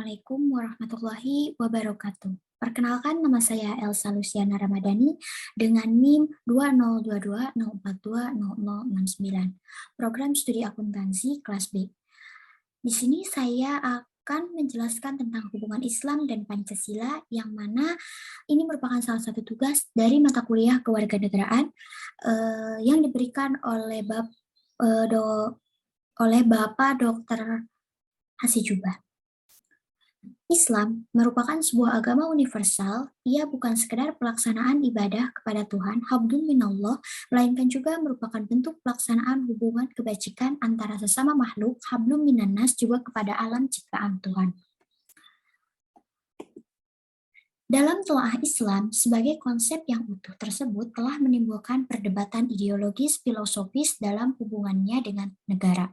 Assalamualaikum warahmatullahi wabarakatuh. Perkenalkan, nama saya Elsa Luciana Ramadhani dengan NIM 202204200069, program studi akuntansi kelas B. Di sini saya akan menjelaskan tentang hubungan Islam dan Pancasila, yang mana ini merupakan salah satu tugas dari mata kuliah kewarganegaraan yang diberikan oleh Bapak Dr. Hasijubah. Islam merupakan sebuah agama universal. Ia bukan sekedar pelaksanaan ibadah kepada Tuhan, hablum minallah, melainkan juga merupakan bentuk pelaksanaan hubungan kebajikan antara sesama makhluk, hablum minannas, juga kepada alam ciptaan Tuhan. Dalam telaah Islam, sebagai konsep yang utuh tersebut telah menimbulkan perdebatan ideologis filosofis dalam hubungannya dengan negara.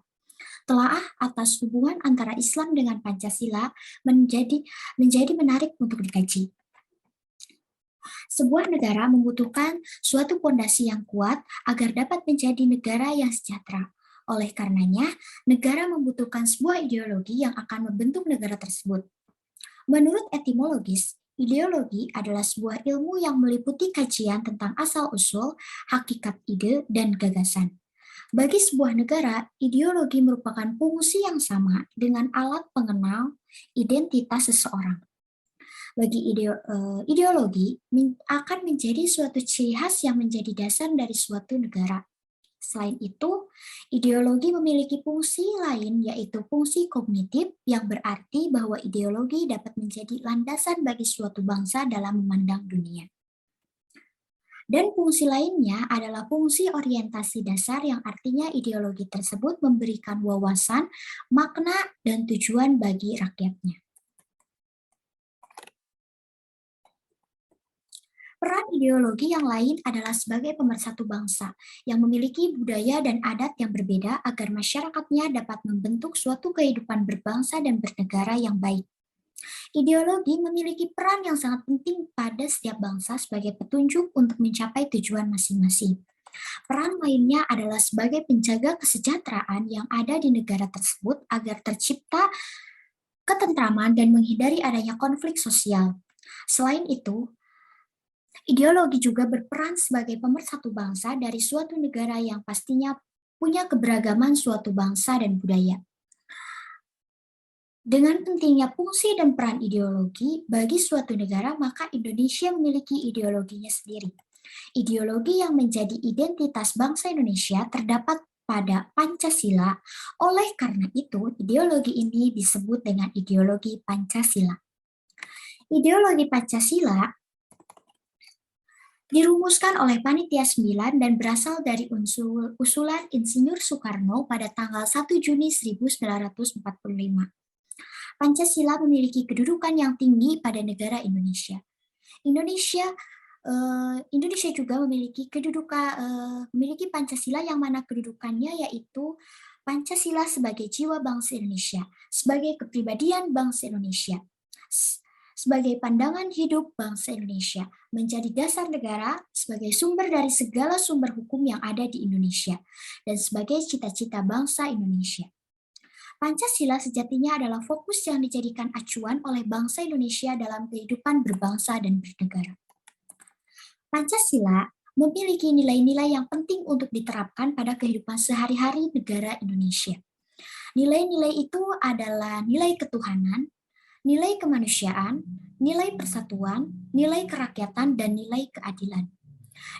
Telaah atas hubungan antara Islam dengan Pancasila menjadi menarik untuk dikaji. Sebuah negara membutuhkan suatu fondasi yang kuat agar dapat menjadi negara yang sejahtera. Oleh karenanya, negara membutuhkan sebuah ideologi yang akan membentuk negara tersebut. Menurut etimologis, ideologi adalah sebuah ilmu yang meliputi kajian tentang asal-usul, hakikat ide, dan gagasan. Bagi sebuah negara, ideologi merupakan fungsi yang sama dengan alat pengenal identitas seseorang. Bagi ideologi akan menjadi suatu ciri khas yang menjadi dasar dari suatu negara. Selain itu, ideologi memiliki fungsi lain, yaitu fungsi kognitif, yang berarti bahwa ideologi dapat menjadi landasan bagi suatu bangsa dalam memandang dunia. Dan fungsi lainnya adalah fungsi orientasi dasar, yang artinya ideologi tersebut memberikan wawasan, makna, dan tujuan bagi rakyatnya. Peran ideologi yang lain adalah sebagai pemersatu bangsa yang memiliki budaya dan adat yang berbeda agar masyarakatnya dapat membentuk suatu kehidupan berbangsa dan bernegara yang baik. Ideologi memiliki peran yang sangat penting pada setiap bangsa sebagai petunjuk untuk mencapai tujuan masing-masing. Peran lainnya adalah sebagai penjaga kesejahteraan yang ada di negara tersebut agar tercipta ketentraman dan menghindari adanya konflik sosial. Selain itu, ideologi juga berperan sebagai pemersatu bangsa dari suatu negara yang pastinya punya keberagaman suatu bangsa dan budaya. Dengan pentingnya fungsi dan peran ideologi bagi suatu negara, maka Indonesia memiliki ideologinya sendiri. Ideologi yang menjadi identitas bangsa Indonesia terdapat pada Pancasila. Oleh karena itu, ideologi ini disebut dengan ideologi Pancasila. Ideologi Pancasila dirumuskan oleh Panitia 9 dan berasal dari usulan Insinyur Soekarno pada tanggal 1 Juni 1945. Pancasila memiliki kedudukan yang tinggi pada negara Indonesia. Indonesia juga memiliki memiliki Pancasila, yang mana kedudukannya yaitu Pancasila sebagai jiwa bangsa Indonesia, sebagai kepribadian bangsa Indonesia, sebagai pandangan hidup bangsa Indonesia, menjadi dasar negara, sebagai sumber dari segala sumber hukum yang ada di Indonesia, dan sebagai cita-cita bangsa Indonesia. Pancasila sejatinya adalah fokus yang dijadikan acuan oleh bangsa Indonesia dalam kehidupan berbangsa dan bernegara. Pancasila memiliki nilai-nilai yang penting untuk diterapkan pada kehidupan sehari-hari negara Indonesia. Nilai-nilai itu adalah nilai ketuhanan, nilai kemanusiaan, nilai persatuan, nilai kerakyatan, dan nilai keadilan.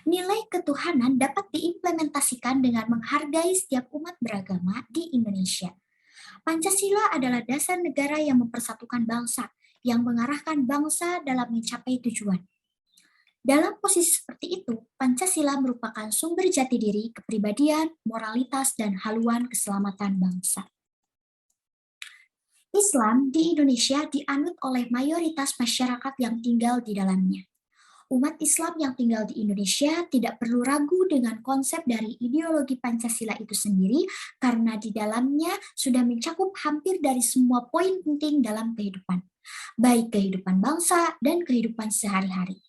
Nilai ketuhanan dapat diimplementasikan dengan menghargai setiap umat beragama di Indonesia. Pancasila adalah dasar negara yang mempersatukan bangsa, yang mengarahkan bangsa dalam mencapai tujuan. Dalam posisi seperti itu, Pancasila merupakan sumber jati diri, kepribadian, moralitas, dan haluan keselamatan bangsa. Islam di Indonesia dianut oleh mayoritas masyarakat yang tinggal di dalamnya. Umat Islam yang tinggal di Indonesia tidak perlu ragu dengan konsep dari ideologi Pancasila itu sendiri, karena di dalamnya sudah mencakup hampir dari semua poin penting dalam kehidupan, baik kehidupan bangsa dan kehidupan sehari-hari.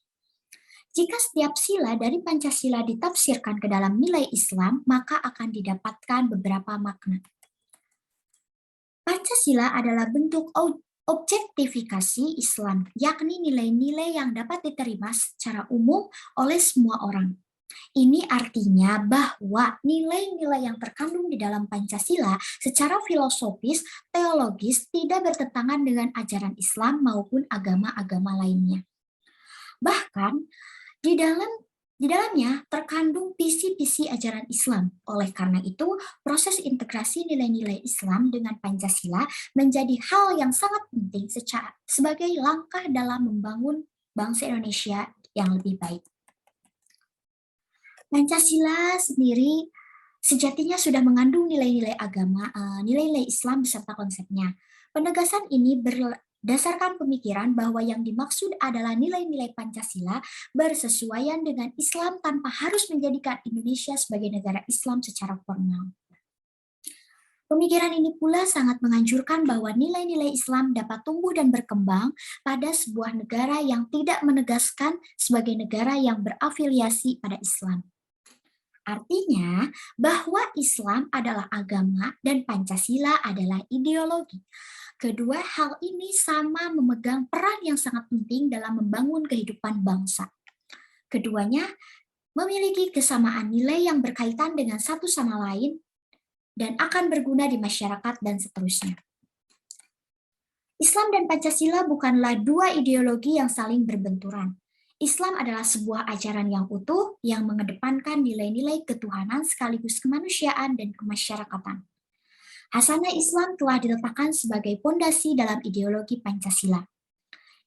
Jika setiap sila dari Pancasila ditafsirkan ke dalam nilai Islam, maka akan didapatkan beberapa makna. Pancasila adalah bentuk Objektifikasi Islam, yakni nilai-nilai yang dapat diterima secara umum oleh semua orang. Ini artinya bahwa nilai-nilai yang terkandung di dalam Pancasila secara filosofis, teologis tidak bertentangan dengan ajaran Islam maupun agama-agama lainnya. Bahkan, di dalamnya terkandung visi-visi ajaran Islam. Oleh karena itu, proses integrasi nilai-nilai Islam dengan Pancasila menjadi hal yang sangat penting sebagai langkah dalam membangun bangsa Indonesia yang lebih baik. Pancasila sendiri sejatinya sudah mengandung nilai-nilai agama, nilai-nilai Islam beserta konsepnya. Penegasan ini berdasarkan pemikiran bahwa yang dimaksud adalah nilai-nilai Pancasila bersesuaian dengan Islam tanpa harus menjadikan Indonesia sebagai negara Islam secara formal. Pemikiran ini pula sangat menganjurkan bahwa nilai-nilai Islam dapat tumbuh dan berkembang pada sebuah negara yang tidak menegaskan sebagai negara yang berafiliasi pada Islam. Artinya bahwa Islam adalah agama dan Pancasila adalah ideologi. Kedua hal ini sama memegang peran yang sangat penting dalam membangun kehidupan bangsa. Keduanya memiliki kesamaan nilai yang berkaitan dengan satu sama lain dan akan berguna di masyarakat dan seterusnya. Islam dan Pancasila bukanlah dua ideologi yang saling berbenturan. Islam adalah sebuah ajaran yang utuh yang mengedepankan nilai-nilai ketuhanan sekaligus kemanusiaan dan kemasyarakatan. Hasanah Islam telah diletakkan sebagai pondasi dalam ideologi Pancasila.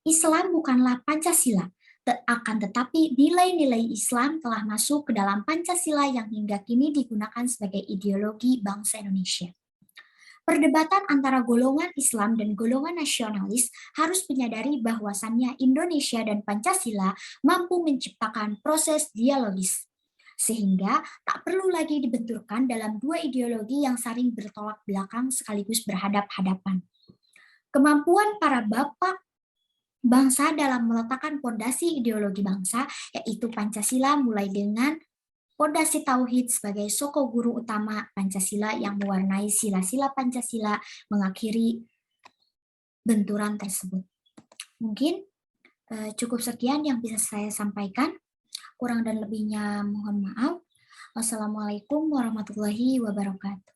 Islam bukanlah Pancasila, akan tetapi nilai-nilai Islam telah masuk ke dalam Pancasila yang hingga kini digunakan sebagai ideologi bangsa Indonesia. Perdebatan antara golongan Islam dan golongan nasionalis harus menyadari bahwasannya Indonesia dan Pancasila mampu menciptakan proses dialogis, sehingga tak perlu lagi dibenturkan dalam dua ideologi yang saling bertolak belakang sekaligus berhadap-hadapan. Kemampuan para bapak bangsa dalam meletakkan pondasi ideologi bangsa, yaitu Pancasila mulai dengan pondasi Tauhid sebagai soko guru utama Pancasila yang mewarnai sila-sila Pancasila mengakhiri benturan tersebut. Mungkin cukup sekian yang bisa saya sampaikan. Kurang dan lebihnya mohon maaf. Wassalamualaikum warahmatullahi wabarakatuh.